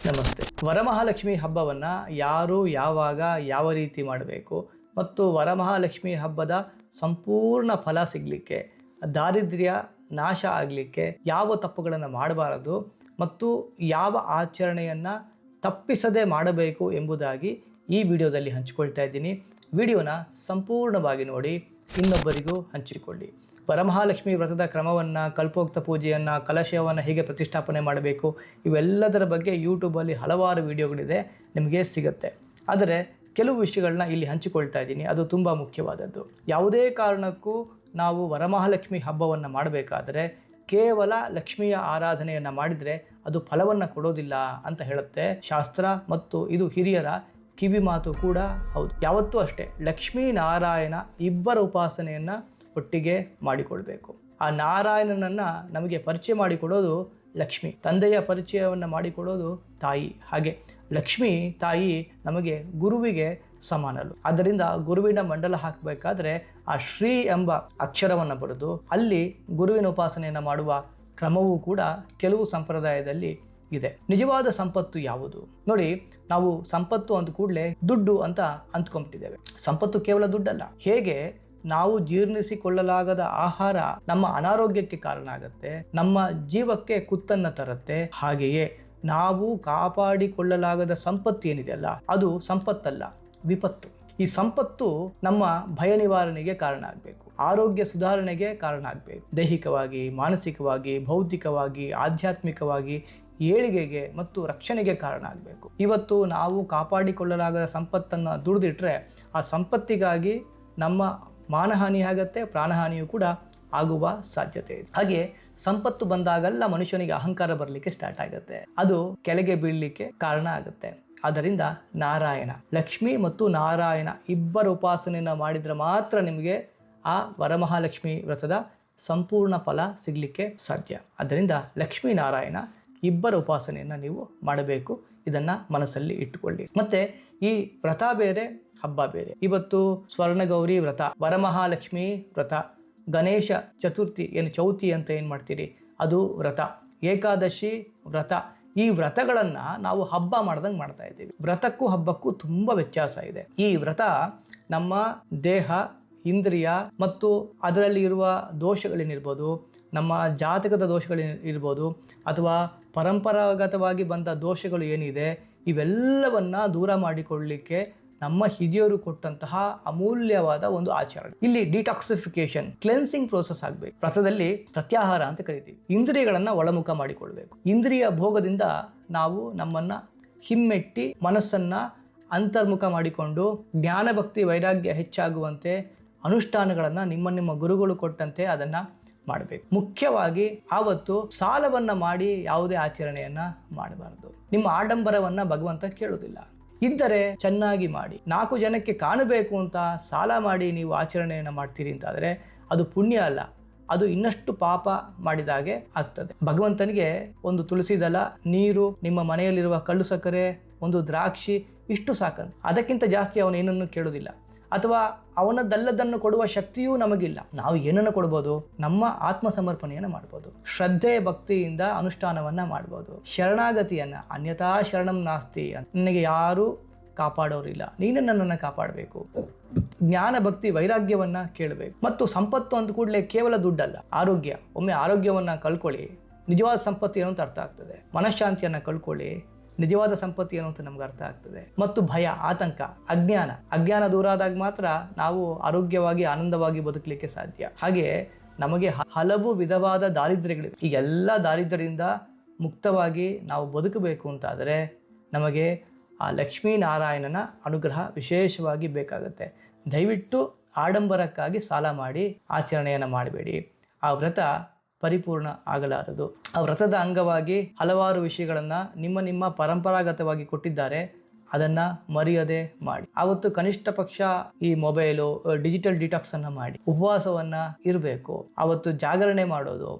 ನಮಸ್ತೆ. ವರಮಹಾಲಕ್ಷ್ಮಿ ಹಬ್ಬವನ್ನು ಯಾರು ಯಾವಾಗ ಯಾವ ರೀತಿ ಮಾಡಬೇಕು ಮತ್ತು ವರಮಹಾಲಕ್ಷ್ಮಿ ಹಬ್ಬದ ಸಂಪೂರ್ಣ ಫಲ ಸಿಗಲಿಕ್ಕೆ, ದಾರಿದ್ರ್ಯ ನಾಶ ಆಗಲಿಕ್ಕೆ ಯಾವ ತಪ್ಪುಗಳನ್ನು ಮಾಡಬಾರದು ಮತ್ತು ಯಾವ ಆಚರಣೆಯನ್ನು ತಪ್ಪಿಸದೆ ಮಾಡಬೇಕು ಎಂಬುದಾಗಿ ಈ ವಿಡಿಯೋದಲ್ಲಿ ಹಂಚಿಕೊಳ್ತಾ ಇದ್ದೀನಿ. ವಿಡಿಯೋನ ಸಂಪೂರ್ಣವಾಗಿ ನೋಡಿ, ಇನ್ನೊಬ್ಬರಿಗೂ ಹಂಚಿಕೊಳ್ಳಿ. ವರಮಹಾಲಕ್ಷ್ಮಿ ವ್ರತದ ಕ್ರಮವನ್ನು, ಕಲ್ಪೋಕ್ತ ಪೂಜೆಯನ್ನು, ಕಲಶವನ್ನು ಹೇಗೆ ಪ್ರತಿಷ್ಠಾಪನೆ ಮಾಡಬೇಕು, ಇವೆಲ್ಲದರ ಬಗ್ಗೆ ಯೂಟ್ಯೂಬಲ್ಲಿ ಹಲವಾರು ವಿಡಿಯೋಗಳಿದೆ, ನಿಮಗೆ ಸಿಗುತ್ತೆ. ಆದರೆ ಕೆಲವು ವಿಷಯಗಳನ್ನ ಇಲ್ಲಿ ಹಂಚಿಕೊಳ್ತಾ ಇದ್ದೀನಿ, ಅದು ತುಂಬ ಮುಖ್ಯವಾದದ್ದು. ಯಾವುದೇ ಕಾರಣಕ್ಕೂ ನಾವು ವರಮಹಾಲಕ್ಷ್ಮಿ ಹಬ್ಬವನ್ನು ಮಾಡಬೇಕಾದರೆ ಕೇವಲ ಲಕ್ಷ್ಮಿಯ ಆರಾಧನೆಯನ್ನು ಮಾಡಿದರೆ ಅದು ಫಲವನ್ನು ಕೊಡೋದಿಲ್ಲ ಅಂತ ಹೇಳುತ್ತೆ ಶಾಸ್ತ್ರ, ಮತ್ತು ಇದು ಹಿರಿಯರ ಕಿವಿ ಮಾತು ಕೂಡ ಹೌದು. ಯಾವತ್ತೂ ಅಷ್ಟೇ ಲಕ್ಷ್ಮೀ ನಾರಾಯಣ ಇಬ್ಬರ ಉಪಾಸನೆಯನ್ನು ಒಟ್ಟಿಗೆ ಮಾಡಿಕೊಳ್ಬೇಕು. ಆ ನಾರಾಯಣನನ್ನು ನಮಗೆ ಪರಿಚಯ ಮಾಡಿಕೊಡೋದು ಲಕ್ಷ್ಮಿ, ತಂದೆಯ ಪರಿಚಯವನ್ನು ಮಾಡಿಕೊಡೋದು ತಾಯಿ. ಹಾಗೆ ಲಕ್ಷ್ಮಿ ತಾಯಿ ನಮಗೆ ಗುರುವಿಗೆ ಸಮಾನರು. ಆದ್ದರಿಂದ ಗುರುವಿನ ಮಂಡಲ ಹಾಕಬೇಕಾದ್ರೆ ಆ ಶ್ರೀ ಎಂಬ ಅಕ್ಷರವನ್ನು ಬರೆದು ಅಲ್ಲಿ ಗುರುವಿನ ಉಪಾಸನೆಯನ್ನು ಮಾಡುವ ಕ್ರಮವೂ ಕೂಡ ಕೆಲವು ಸಂಪ್ರದಾಯದಲ್ಲಿ ಇದೆ. ನಿಜವಾದ ಸಂಪತ್ತು ಯಾವುದು ನೋಡಿ, ನಾವು ಸಂಪತ್ತು ಅಂದ ಕೂಡಲೇ ದುಡ್ಡು ಅಂತ ಅಂದ್ಕೊಂಡ್ಬಿಟ್ಟಿದ್ದೇವೆ. ಸಂಪತ್ತು ಕೇವಲ ದುಡ್ಡಲ್ಲ. ಹೇಗೆ ನಾವು ಜೀರ್ಣಿಸಿಕೊಳ್ಳಲಾಗದ ಆಹಾರ ನಮ್ಮ ಅನಾರೋಗ್ಯಕ್ಕೆ ಕಾರಣ ಆಗುತ್ತೆ, ನಮ್ಮ ಜೀವಕ್ಕೆ ಕುತ್ತನ್ನು ತರುತ್ತೆ, ಹಾಗೆಯೇ ನಾವು ಕಾಪಾಡಿಕೊಳ್ಳಲಾಗದ ಸಂಪತ್ತು ಏನಿದೆಯಲ್ಲ ಅದು ಸಂಪತ್ತಲ್ಲ, ವಿಪತ್ತು. ಈ ಸಂಪತ್ತು ನಮ್ಮ ಭಯ ನಿವಾರಣೆಗೆ ಕಾರಣ ಆಗಬೇಕು, ಆರೋಗ್ಯ ಸುಧಾರಣೆಗೆ ಕಾರಣ ಆಗಬೇಕು, ದೈಹಿಕವಾಗಿ, ಮಾನಸಿಕವಾಗಿ, ಭೌತಿಕವಾಗಿ, ಆಧ್ಯಾತ್ಮಿಕವಾಗಿ ಏಳಿಗೆಗೆ ಮತ್ತು ರಕ್ಷಣೆಗೆ ಕಾರಣ ಆಗಬೇಕು. ಇವತ್ತು ನಾವು ಕಾಪಾಡಿಕೊಳ್ಳಲಾಗದ ಸಂಪತ್ತನ್ನು ದುಡಿದಿಟ್ರೆ ಆ ಸಂಪತ್ತಿಗಾಗಿ ನಮ್ಮ ಮಾನಹಾನಿ ಆಗುತ್ತೆ, ಪ್ರಾಣಹಾನಿಯೂ ಕೂಡ ಆಗುವ ಸಾಧ್ಯತೆ ಇದೆ. ಹಾಗೆ ಸಂಪತ್ತು ಬಂದಾಗೆಲ್ಲ ಮನುಷ್ಯನಿಗೆ ಅಹಂಕಾರ ಬರಲಿಕ್ಕೆ ಸ್ಟಾರ್ಟ್ ಆಗುತ್ತೆ, ಅದು ಕೆಳಗೆ ಬೀಳಲಿಕ್ಕೆ ಕಾರಣ ಆಗುತ್ತೆ. ಆದ್ದರಿಂದ ನಾರಾಯಣ, ಲಕ್ಷ್ಮಿ ಮತ್ತು ನಾರಾಯಣ ಇಬ್ಬರ ಉಪಾಸನೆಯನ್ನು ಮಾಡಿದರೆ ಮಾತ್ರ ನಿಮಗೆ ಆ ವರಮಹಾಲಕ್ಷ್ಮಿ ವ್ರತದ ಸಂಪೂರ್ಣ ಫಲ ಸಿಗಲಿಕ್ಕೆ ಸಾಧ್ಯ. ಆದ್ದರಿಂದ ಲಕ್ಷ್ಮೀ ನಾರಾಯಣ ಇಬ್ಬರ ಉಪಾಸನೆಯನ್ನು ನೀವು ಮಾಡಬೇಕು, ಇದನ್ನು ಮನಸ್ಸಲ್ಲಿ ಇಟ್ಟುಕೊಳ್ಳಿ. ಮತ್ತೆ ಈ ವ್ರತ ಬೇರೆ, ಹಬ್ಬ ಬೇರೆ. ಇವತ್ತು ಸ್ವರ್ಣಗೌರಿ ವ್ರತ, ವರಮಹಾಲಕ್ಷ್ಮಿ ವ್ರತ, ಗಣೇಶ ಚತುರ್ಥಿ ಏನು ಚೌತಿ ಅಂತ ಏನು ಮಾಡ್ತೀರಿ ಅದು ವ್ರತ, ಏಕಾದಶಿ ವ್ರತ. ಈ ವ್ರತಗಳನ್ನು ನಾವು ಹಬ್ಬ ಮಾಡ್ದಂಗೆ ಮಾಡ್ತಾ ಇದ್ದೀವಿ. ವ್ರತಕ್ಕೂ ಹಬ್ಬಕ್ಕೂ ತುಂಬ ವ್ಯತ್ಯಾಸ ಇದೆ. ಈ ವ್ರತ ನಮ್ಮ ದೇಹ, ಇಂದ್ರಿಯ ಮತ್ತು ಅದರಲ್ಲಿ ಇರುವ ದೋಷಗಳೇನಿರ್ಬೋದು, ನಮ್ಮ ಜಾತಕದ ದೋಷಗಳಿರ್ಬೋದು ಅಥವಾ ಪರಂಪರಾಗತವಾಗಿ ಬಂದ ದೋಷಗಳು ಏನಿದೆ ಇವೆಲ್ಲವನ್ನ ದೂರ ಮಾಡಿಕೊಳ್ಳಲಿಕ್ಕೆ ನಮ್ಮ ಹಿರಿಯರು ಕೊಟ್ಟಂತಹ ಅಮೂಲ್ಯವಾದ ಒಂದು ಆಚರಣೆ. ಇಲ್ಲಿ ಡಿಟಾಕ್ಸಿಫಿಕೇಶನ್, ಕ್ಲೆನ್ಸಿಂಗ್ ಪ್ರೋಸೆಸ್ ಆಗಬೇಕು. ವ್ರತದಲ್ಲಿ ಪ್ರತ್ಯಾಹಾರ ಅಂತ ಕರಿತೀವಿ. ಇಂದ್ರಿಯಗಳನ್ನು ಒಳಮುಖ ಮಾಡಿಕೊಳ್ಬೇಕು. ಇಂದ್ರಿಯ ಭೋಗದಿಂದ ನಾವು ನಮ್ಮನ್ನ ಹಿಮ್ಮೆಟ್ಟಿ ಮನಸ್ಸನ್ನ ಅಂತರ್ಮುಖ ಮಾಡಿಕೊಂಡು ಜ್ಞಾನ ಭಕ್ತಿ ವೈರಾಗ್ಯ ಹೆಚ್ಚಾಗುವಂತೆ ಅನುಷ್ಠಾನಗಳನ್ನು ನಿಮ್ಮ ಗುರುಗಳು ಕೊಟ್ಟಂತೆ ಅದನ್ನು ಮಾಡಬೇಕು. ಮುಖ್ಯವಾಗಿ ಆವತ್ತು ಸಾಲವನ್ನು ಮಾಡಿ ಯಾವುದೇ ಆಚರಣೆಯನ್ನ ಮಾಡಬಾರದು. ನಿಮ್ಮ ಆಡಂಬರವನ್ನು ಭಗವಂತ ಕೇಳೋದಿಲ್ಲ. ಇದ್ದರೆ ಚೆನ್ನಾಗಿ ಮಾಡಿ. 4 ಜನಕ್ಕೆ ಕಾಣಬೇಕು ಅಂತ ಸಾಲ ಮಾಡಿ ನೀವು ಆಚರಣೆಯನ್ನು ಮಾಡ್ತೀರಿ ಅಂತಾದರೆ ಅದು ಪುಣ್ಯ ಅಲ್ಲ, ಅದು ಇನ್ನಷ್ಟು ಪಾಪ ಮಾಡಿದಾಗೆ ಆಗ್ತದೆ. ಭಗವಂತನಿಗೆ ಒಂದು ತುಳಸಿ ದಳ, ನೀರು, ನಿಮ್ಮ ಮನೆಯಲ್ಲಿರುವ ಕಳ್ಳು ಸಕ್ಕರೆ, ಒಂದು ದ್ರಾಕ್ಷಿ ಇಷ್ಟು ಸಾಕಂತ. ಅದಕ್ಕಿಂತ ಜಾಸ್ತಿ ಅವನೇನನ್ನು ಕೇಳೋದಿಲ್ಲ. ಅಥವಾ ಅವನದಲ್ಲದನ್ನು ಕೊಡುವ ಶಕ್ತಿಯೂ ನಮಗಿಲ್ಲ. ನಾವು ಏನನ್ನು ಕೊಡ್ಬೋದು? ನಮ್ಮ ಆತ್ಮ ಸಮರ್ಪಣೆಯನ್ನು ಮಾಡ್ಬೋದು, ಶ್ರದ್ಧೆ ಭಕ್ತಿಯಿಂದ ಅನುಷ್ಠಾನವನ್ನ ಮಾಡ್ಬೋದು, ಶರಣಾಗತಿಯನ್ನ, ಅನ್ಯಥಾ ಶರಣಂ ನಾಸ್ತಿ, ನನಗೆ ಯಾರೂ ಕಾಪಾಡೋರಿಲ್ಲ, ನೀನು ನನ್ನನ್ನು ಕಾಪಾಡಬೇಕು, ಜ್ಞಾನ ಭಕ್ತಿ ವೈರಾಗ್ಯವನ್ನ ಕೇಳಬೇಕು. ಮತ್ತು ಸಂಪತ್ತು ಅಂದ ಕೂಡಲೇ ಕೇವಲ ದುಡ್ಡಲ್ಲ, ಆರೋಗ್ಯ. ಒಮ್ಮೆ ಆರೋಗ್ಯವನ್ನ ಕಳ್ಕೊಳ್ಳಿ, ನಿಜವಾದ ಸಂಪತ್ತು ಏನು ಅಂತ ಅರ್ಥ ಆಗ್ತದೆ. ಮನಃಶಾಂತಿಯನ್ನ ಕಳ್ಕೊಳ್ಳಿ, ನಿಜವಾದ ಸಂಪತ್ತು ಏನು ಅಂತ ನಮ್ಗೆ ಅರ್ಥ ಆಗ್ತದೆ. ಮತ್ತು ಭಯ, ಆತಂಕ, ಅಜ್ಞಾನ ದೂರ ಆದಾಗ ಮಾತ್ರ ನಾವು ಆರೋಗ್ಯವಾಗಿ ಆನಂದವಾಗಿ ಬದುಕಲಿಕ್ಕೆ ಸಾಧ್ಯ. ಹಾಗೆ ನಮಗೆ ಹಲವು ವಿಧವಾದ ದಾರಿದ್ರ್ಯಗಳಿವೆ. ಈ ಎಲ್ಲ ದಾರಿದ್ರ್ಯದಿಂದ ಮುಕ್ತವಾಗಿ ನಾವು ಬದುಕಬೇಕು ಅಂತಾದರೆ ನಮಗೆ ಆ ಲಕ್ಷ್ಮೀ ನಾರಾಯಣನ ಅನುಗ್ರಹ ವಿಶೇಷವಾಗಿ ಬೇಕಾಗುತ್ತೆ. ದಯವಿಟ್ಟು ಆಡಂಬರಕ್ಕಾಗಿ ಸಾಲ ಮಾಡಿ ಆಚರಣೆಯನ್ನು ಮಾಡಬೇಡಿ. ಆ ವ್ರತ ಪರಿಪೂರ್ಣ ಆಗಲಾರದು. ಆ ವ್ರತದ ಅಂಗವಾಗಿ ಹಲವಾರು ವಿಷಯಗಳನ್ನು ನಿಮ್ಮ ಪರಂಪರಾಗತವಾಗಿ ಕೊಟ್ಟಿದ್ದಾರೆ, ಅದನ್ನು ಮರೆಯದೆ ಮಾಡಿ. ಆವತ್ತು ಕನಿಷ್ಠ ಪಕ್ಷ ಈ ಮೊಬೈಲು, ಡಿಜಿಟಲ್ ಡಿಟಾಕ್ಸ್ ಅನ್ನು ಮಾಡಿ, ಉಪವಾಸವನ್ನು ಇರಬೇಕು. ಆವತ್ತು ಜಾಗರಣೆ ಮಾಡೋದು,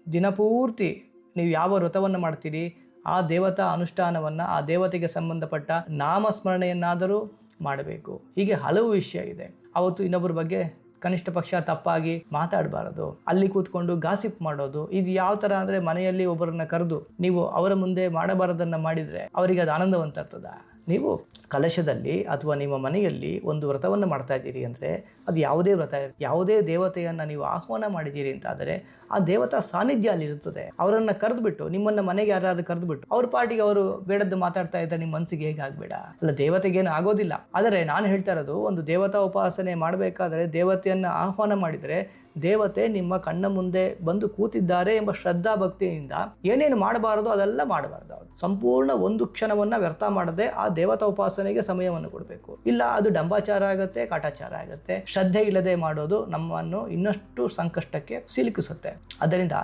ದಿನಪೂರ್ತಿ ನೀವು ಯಾವ ವ್ರತವನ್ನು ಮಾಡ್ತೀರಿ ಆ ದೇವತಾ ಅನುಷ್ಠಾನವನ್ನು, ಆ ದೇವತೆಗೆ ಸಂಬಂಧಪಟ್ಟ ನಾಮಸ್ಮರಣೆಯನ್ನಾದರೂ ಮಾಡಬೇಕು. ಹೀಗೆ ಹಲವು ವಿಷಯ ಇದೆ. ಆವತ್ತು ಇನ್ನೊಬ್ಬರ ಬಗ್ಗೆ ಕನಿಷ್ಠ ಪಕ್ಷ ತಪ್ಪಾಗಿ ಮಾತಾಡಬಾರದು, ಅಲ್ಲಿ ಕೂತ್ಕೊಂಡು ಗಾಸಿಪ್ ಮಾಡೋದು. ಇದು ಯಾವ ತರ ಅಂದ್ರೆ, ಮನೆಯಲ್ಲಿ ಒಬ್ಬರನ್ನ ಕರೆದು ನೀವು ಅವರ ಮುಂದೆ ಮಾಡಬಾರದನ್ನ ಮಾಡಿದ್ರೆ ಅವರಿಗೆ ಅದು ಆನಂದವಂತ ಇರ್ತದ. ನೀವು ಕಲಶದಲ್ಲಿ ಅಥವಾ ನಿಮ್ಮ ಮನೆಯಲ್ಲಿ ಒಂದು ವ್ರತವನ್ನು ಮಾಡ್ತಾ ಇದ್ದೀರಿ ಅಂದರೆ, ಅದು ಯಾವುದೇ ವ್ರತ, ಯಾವುದೇ ದೇವತೆಯನ್ನು ನೀವು ಆಹ್ವಾನ ಮಾಡಿದ್ದೀರಿ ಅಂತಾದರೆ ಆ ದೇವತಾ ಸಾನ್ನಿಧ್ಯ ಅಲ್ಲಿ ಇರುತ್ತದೆ. ಅವರನ್ನು ಕರೆದುಬಿಟ್ಟು, ನಿಮ್ಮನ್ನು ಮನೆಗೆ ಯಾರಾದ್ರೂ ಕರೆದುಬಿಟ್ಟು ಅವ್ರ ಪಾಟಿಗೆ ಅವರು ಬೇಡದ್ದು ಮಾತಾಡ್ತಾ ಇದ್ದರೆ ನಿಮ್ಮ ಮನಸ್ಸಿಗೆ ಹೇಗಾಗಬೇಡ. ಅಲ್ಲ, ದೇವತೆಗೇನು ಆಗೋದಿಲ್ಲ. ಆದರೆ ನಾನು ಹೇಳ್ತಾ ಇರೋದು, ಒಂದು ದೇವತಾ ಉಪಾಸನೆ ಮಾಡಬೇಕಾದ್ರೆ ದೇವತೆಯನ್ನು ಆಹ್ವಾನ ಮಾಡಿದರೆ ದೇವತೆ ನಿಮ್ಮ ಕಣ್ಣ ಮುಂದೆ ಬಂದು ಕೂತಿದ್ದಾರೆ ಎಂಬ ಶ್ರದ್ಧಾ ಭಕ್ತಿಯಿಂದ ಏನೇನು ಮಾಡಬಾರದು ಅದೆಲ್ಲ ಮಾಡಬಾರ್ದು. ಸಂಪೂರ್ಣ ಒಂದು ಕ್ಷಣವನ್ನ ವ್ಯರ್ಥ ಮಾಡದೆ ಆ ದೇವತಾ ಉಪಾಸನೆಗೆ ಸಮಯವನ್ನು ಕೊಡಬೇಕು. ಇಲ್ಲ, ಅದು ಡಂಬಾಚಾರ ಆಗುತ್ತೆ, ಕಾಟಾಚಾರ ಆಗುತ್ತೆ. ಶ್ರದ್ಧೆ ಇಲ್ಲದೆ ಮಾಡೋದು ನಮ್ಮನ್ನು ಇನ್ನಷ್ಟು ಸಂಕಷ್ಟಕ್ಕೆ ಸಿಲುಕಿಸುತ್ತೆ. ಅದರಿಂದ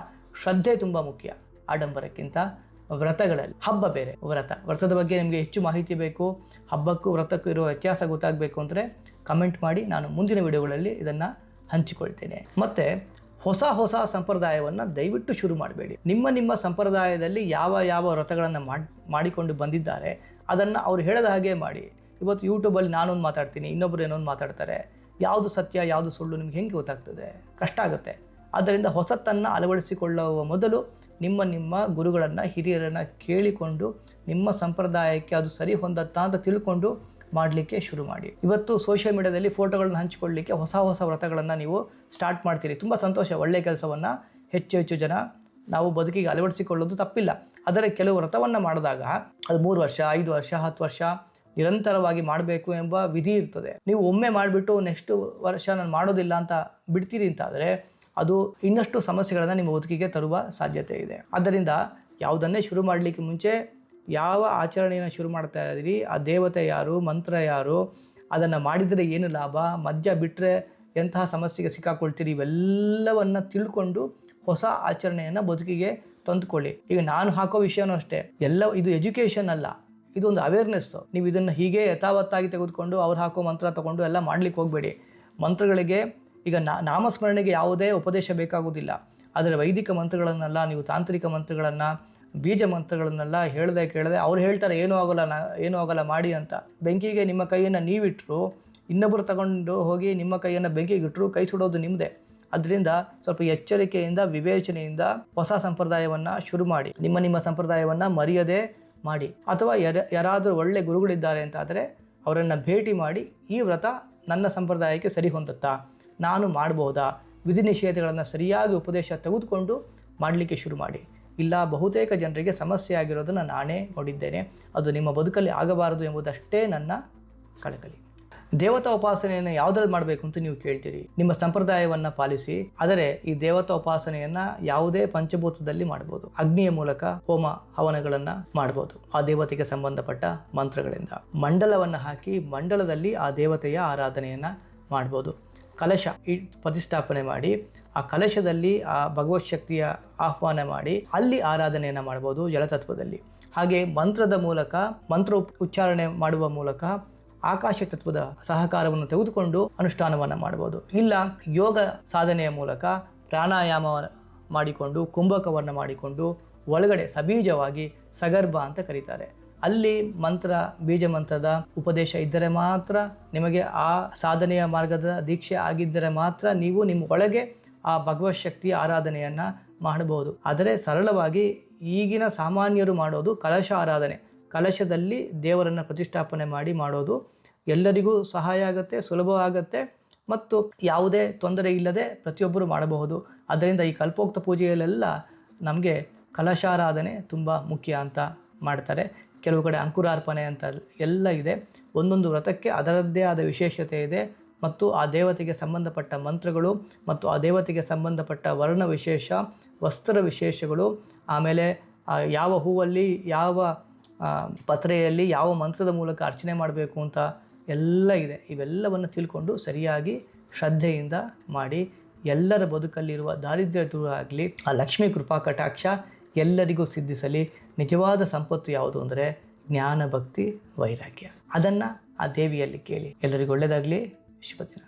ಶ್ರದ್ಧೆ ತುಂಬಾ ಮುಖ್ಯ ಆಡಂಬರಕ್ಕಿಂತ. ವ್ರತಗಳಲ್ಲಿ ಹಬ್ಬ ಬೇರೆ, ವ್ರತದ ಬಗ್ಗೆ ನಿಮಗೆ ಹೆಚ್ಚು ಮಾಹಿತಿ ಬೇಕು, ಹಬ್ಬಕ್ಕೂ ವ್ರತಕ್ಕೂ ಇರುವ ವ್ಯತ್ಯಾಸ ಗೊತ್ತಾಗಬೇಕು ಅಂದರೆ ಕಮೆಂಟ್ ಮಾಡಿ, ನಾನು ಮುಂದಿನ ವಿಡಿಯೋಗಳಲ್ಲಿ ಇದನ್ನು ಹಂಚಿಕೊಳ್ತೇನೆ. ಮತ್ತು ಹೊಸ ಸಂಪ್ರದಾಯವನ್ನು ದಯವಿಟ್ಟು ಶುರು ಮಾಡಬೇಡಿ. ನಿಮ್ಮ ಸಂಪ್ರದಾಯದಲ್ಲಿ ಯಾವ ವ್ರತಗಳನ್ನು ಮಾಡಿಕೊಂಡು ಬಂದಿದ್ದಾರೆ ಅದನ್ನು ಅವ್ರು ಹೇಳದ ಹಾಗೆ ಮಾಡಿ. ಇವತ್ತು ಯೂಟ್ಯೂಬಲ್ಲಿ ನಾನೊಂದು ಮಾತಾಡ್ತೀನಿ, ಇನ್ನೊಬ್ಬರು ಏನೊಂದು ಮಾತಾಡ್ತಾರೆ. ಯಾವುದು ಸತ್ಯ ಯಾವುದು ಸುಳ್ಳು ನಿಮ್ಗೆ ಹೆಂಗೆ ಗೊತ್ತಾಗ್ತದೆ? ಕಷ್ಟ ಆಗುತ್ತೆ. ಆದ್ದರಿಂದ ಹೊಸತನ್ನು ಅಳವಡಿಸಿಕೊಳ್ಳುವ ಮೊದಲು ನಿಮ್ಮ ಗುರುಗಳನ್ನು, ಹಿರಿಯರನ್ನು ಕೇಳಿಕೊಂಡು ನಿಮ್ಮ ಸಂಪ್ರದಾಯಕ್ಕೆ ಅದು ಸರಿ ಹೊಂದತ್ತಾ ಅಂತ ತಿಳ್ಕೊಂಡು ಮಾಡಲಿಕ್ಕೆ ಶುರು ಮಾಡಿ. ಇವತ್ತು ಸೋಷಿಯಲ್ ಮೀಡಿಯಾದಲ್ಲಿ ಫೋಟೋಗಳನ್ನ ಹಂಚಿಕೊಳ್ಳಲಿಕ್ಕೆ ಹೊಸ ವ್ರತಗಳನ್ನು ನೀವು ಸ್ಟಾರ್ಟ್ ಮಾಡ್ತೀರಿ. ತುಂಬ ಸಂತೋಷ, ಒಳ್ಳೆಯ ಕೆಲಸವನ್ನು ಹೆಚ್ಚು ಜನ ನಾವು ಬದುಕಿಗೆ ಅಳವಡಿಸಿಕೊಳ್ಳೋದು ತಪ್ಪಿಲ್ಲ. ಆದರೆ ಕೆಲವು ವ್ರತವನ್ನು ಮಾಡಿದಾಗ ಅದು 3 ವರ್ಷ, 5 ವರ್ಷ, 10 ವರ್ಷ ನಿರಂತರವಾಗಿ ಮಾಡಬೇಕು ಎಂಬ ವಿಧಿ ಇರ್ತದೆ. ನೀವು ಒಮ್ಮೆ ಮಾಡಿಬಿಟ್ಟು ನೆಕ್ಸ್ಟ್ ವರ್ಷ ನಾನು ಮಾಡೋದಿಲ್ಲ ಅಂತ ಬಿಡ್ತೀರಿ ಅಂತಾದರೆ ಅದು ಇನ್ನಷ್ಟು ಸಮಸ್ಯೆಗಳನ್ನು ನಿಮ್ಮ ಬದುಕಿಗೆ ತರುವ ಸಾಧ್ಯತೆ ಇದೆ. ಆದ್ದರಿಂದ ಯಾವುದನ್ನೇ ಶುರು ಮಾಡಲಿಕ್ಕೆ ಮುಂಚೆ ಯಾವ ಆಚರಣೆಯನ್ನು ಶುರು ಮಾಡ್ತಾ ಇದ್ದೀರಿ, ಆ ದೇವತೆ ಯಾರು, ಮಂತ್ರ ಯಾರು, ಅದನ್ನು ಮಾಡಿದರೆ ಏನು ಲಾಭ, ಮಧ್ಯ ಬಿಟ್ಟರೆ ಎಂತಹ ಸಮಸ್ಯೆಗೆ ಸಿಕ್ಕಾಕೊಳ್ತೀರಿ, ಇವೆಲ್ಲವನ್ನು ತಿಳ್ಕೊಂಡು ಹೊಸ ಆಚರಣೆಯನ್ನು ಬದುಕಿಗೆ ತಂದುಕೊಳ್ಳಿ. ಈಗ ನಾನು ಹಾಕೋ ವಿಷಯನೂ ಅಷ್ಟೇ, ಇದು ಎಜುಕೇಷನ್ ಅಲ್ಲ, ಇದೊಂದು ಅವೇರ್ನೆಸ್ಸು. ನೀವು ಇದನ್ನು ಹೀಗೆ ಯಥಾವತ್ತಾಗಿ ತೆಗೆದುಕೊಂಡು ಅವ್ರು ಹಾಕೋ ಮಂತ್ರ ತಗೊಂಡು ಎಲ್ಲ ಮಾಡಲಿಕ್ಕೆ ಹೋಗಬೇಡಿ. ಮಂತ್ರಗಳಿಗೆ ಈಗ ನಾಮಸ್ಮರಣೆಗೆ ಯಾವುದೇ ಉಪದೇಶ ಬೇಕಾಗುವುದಿಲ್ಲ. ಆದರೆ ವೈದಿಕ ಮಂತ್ರಗಳನ್ನೆಲ್ಲ, ನೀವು ತಾಂತ್ರಿಕ ಮಂತ್ರಗಳನ್ನು, ಬೀಜ ಮಂತ್ರಗಳನ್ನೆಲ್ಲ ಕೇಳದೆ ಅವ್ರು ಹೇಳ್ತಾರೆ ಏನೂ ಆಗೋಲ್ಲ ಮಾಡಿ ಅಂತ. ಬೆಂಕಿಗೆ ನಿಮ್ಮ ಕೈಯನ್ನು ನೀವಿಟ್ಟರು, ಇನ್ನೊಬ್ಬರು ತಗೊಂಡು ಹೋಗಿ ನಿಮ್ಮ ಕೈಯನ್ನು ಬೆಂಕಿಗೆ ಇಟ್ಟರು, ಕೈ ಸುಡೋದು ನಿಮ್ಮದೇ. ಅದರಿಂದ ಸ್ವಲ್ಪ ಎಚ್ಚರಿಕೆಯಿಂದ, ವಿವೇಚನೆಯಿಂದ ಹೊಸ ಸಂಪ್ರದಾಯವನ್ನು ಶುರು ಮಾಡಿ. ನಿಮ್ಮ ಸಂಪ್ರದಾಯವನ್ನು ಮರೆಯದೆ ಮಾಡಿ. ಅಥವಾ ಯಾರಾದರೂ ಒಳ್ಳೆ ಗುರುಗಳಿದ್ದಾರೆ ಅಂತಾದರೆ ಅವರನ್ನು ಭೇಟಿ ಮಾಡಿ, ಈ ವ್ರತ ನನ್ನ ಸಂಪ್ರದಾಯಕ್ಕೆ ಸರಿ ಹೊಂದುತ್ತಾ, ನಾನು ಮಾಡಬಹುದಾ, ವಿಧಿ ನಿಷೇಧಗಳನ್ನು ಸರಿಯಾಗಿ ಉಪದೇಶ ತೆಗೆದುಕೊಂಡು ಮಾಡಲಿಕ್ಕೆ ಶುರು ಮಾಡಿ. ಇಲ್ಲ, ಬಹುತೇಕ ಜನರಿಗೆ ಸಮಸ್ಯೆ ಆಗಿರೋದನ್ನು ನಾನೇ ನೋಡಿದ್ದೇನೆ. ಅದು ನಿಮ್ಮ ಬದುಕಲ್ಲಿ ಆಗಬಾರದು ಎಂಬುದಷ್ಟೇ ನನ್ನ ಕಳಕಳಿ. ದೇವತಾ ಉಪಾಸನೆಯನ್ನು ಯಾವುದ್ರಲ್ಲಿ ಮಾಡಬೇಕು ಅಂತ ನೀವು ಕೇಳ್ತೀರಿ. ನಿಮ್ಮ ಸಂಪ್ರದಾಯವನ್ನು ಪಾಲಿಸಿ. ಆದರೆ ಈ ದೇವತಾ ಉಪಾಸನೆಯನ್ನು ಯಾವುದೇ ಪಂಚಭೂತದಲ್ಲಿ ಮಾಡ್ಬೋದು. ಅಗ್ನಿಯ ಮೂಲಕ ಹೋಮ ಹವನಗಳನ್ನು ಮಾಡ್ಬೋದು, ಆ ದೇವತೆಗೆ ಸಂಬಂಧಪಟ್ಟ ಮಂತ್ರಗಳಿಂದ. ಮಂಡಲವನ್ನು ಹಾಕಿ ಮಂಡಲದಲ್ಲಿ ಆ ದೇವತೆಯ ಆರಾಧನೆಯನ್ನು ಮಾಡ್ಬೋದು. ಕಲಶ ಪ್ರತಿಷ್ಠಾಪನೆ ಮಾಡಿ ಆ ಕಲಶದಲ್ಲಿ ಆ ಭಗವತ್ ಶಕ್ತಿಯ ಆಹ್ವಾನ ಮಾಡಿ ಅಲ್ಲಿ ಆರಾಧನೆಯನ್ನು ಮಾಡ್ಬೋದು ಜಲತತ್ವದಲ್ಲಿ. ಹಾಗೆ ಮಂತ್ರದ ಮೂಲಕ, ಮಂತ್ರ ಉಚ್ಚಾರಣೆ ಮಾಡುವ ಮೂಲಕ ಆಕಾಶ ತತ್ವದ ಸಹಕಾರವನ್ನು ತೆಗೆದುಕೊಂಡು ಅನುಷ್ಠಾನವನ್ನು ಮಾಡ್ಬೋದು. ಇಲ್ಲ, ಯೋಗ ಸಾಧನೆಯ ಮೂಲಕ ಪ್ರಾಣಾಯಾಮ ಮಾಡಿಕೊಂಡು, ಕುಂಭಕವನ್ನು ಮಾಡಿಕೊಂಡು ಒಳಗಡೆ ಸಬೀಜವಾಗಿ ಸಗರ್ಭ ಅಂತ ಕರೀತಾರೆ, ಅಲ್ಲಿ ಬೀಜ ಮಂತ್ರದ ಉಪದೇಶ ಇದ್ದರೆ ಮಾತ್ರ, ನಿಮಗೆ ಆ ಸಾಧನೆಯ ಮಾರ್ಗದ ದೀಕ್ಷೆ ಆಗಿದ್ದರೆ ಮಾತ್ರ ನೀವು ನಿಮ್ಮ ಒಳಗೆ ಆ ಭಗವತ್ ಶಕ್ತಿಯ ಆರಾಧನೆಯನ್ನು ಮಾಡಬಹುದು. ಆದರೆ ಸರಳವಾಗಿ ಈಗಿನ ಸಾಮಾನ್ಯರು ಮಾಡೋದು ಕಲಶ ಆರಾಧನೆ. ಕಲಶದಲ್ಲಿ ದೇವರನ್ನು ಪ್ರತಿಷ್ಠಾಪನೆ ಮಾಡೋದು ಎಲ್ಲರಿಗೂ ಸಹಾಯ ಆಗುತ್ತೆ, ಸುಲಭವಾಗುತ್ತೆ ಮತ್ತು ಯಾವುದೇ ತೊಂದರೆ ಇಲ್ಲದೆ ಪ್ರತಿಯೊಬ್ಬರು ಮಾಡಬಹುದು. ಅದರಿಂದ ಈ ಕಲ್ಪೋಕ್ತ ಪೂಜೆಯಲ್ಲೆಲ್ಲ ನಮಗೆ ಕಲಶಾರಾಧನೆ ತುಂಬ ಮುಖ್ಯ ಅಂತ ಮಾಡ್ತಾರೆ. ಕೆಲವು ಕಡೆ ಅಂಕುರಾರ್ಪಣೆ ಅಂತ ಎಲ್ಲ ಇದೆ. ಒಂದೊಂದು ವ್ರತಕ್ಕೆ ಅದರದ್ದೇ ಆದ ವಿಶೇಷತೆ ಇದೆ ಮತ್ತು ಆ ದೇವತೆಗೆ ಸಂಬಂಧಪಟ್ಟ ಮಂತ್ರಗಳು ಮತ್ತು ಆ ದೇವತೆಗೆ ಸಂಬಂಧಪಟ್ಟ ವರ್ಣ ವಿಶೇಷ, ವಸ್ತ್ರ ವಿಶೇಷಗಳು, ಆಮೇಲೆ ಯಾವ ಹೂವಲ್ಲಿ, ಯಾವ ಪತ್ರೆಯಲ್ಲಿ, ಯಾವ ಮಂತ್ರದ ಮೂಲಕ ಅರ್ಚನೆ ಮಾಡಬೇಕು ಅಂತ ಎಲ್ಲ ಇದೆ. ಇವೆಲ್ಲವನ್ನು ತಿಳ್ಕೊಂಡು ಸರಿಯಾಗಿ ಶ್ರದ್ಧೆಯಿಂದ ಮಾಡಿ ಎಲ್ಲರ ಬದುಕಲ್ಲಿರುವ ದಾರಿದ್ರ್ಯ ದೂರ ಆಗಲಿ, ಆ ಲಕ್ಷ್ಮೀ ಕೃಪಾ ಕಟಾಕ್ಷ ಎಲ್ಲರಿಗೂ ಸಿದ್ಧಿಸಲಿ. ನಿಜವಾದ ಸಂಪತ್ತು ಯಾವುದು ಅಂದರೆ ಜ್ಞಾನ, ಭಕ್ತಿ, ವೈರಾಗ್ಯ. ಅದನ್ನು ಆ ದೇವಿಯಲ್ಲಿ ಕೇಳಿ. ಎಲ್ಲರಿಗೂ ಒಳ್ಳೆಯದಾಗಲಿ. ಶುಭ ದಿನ.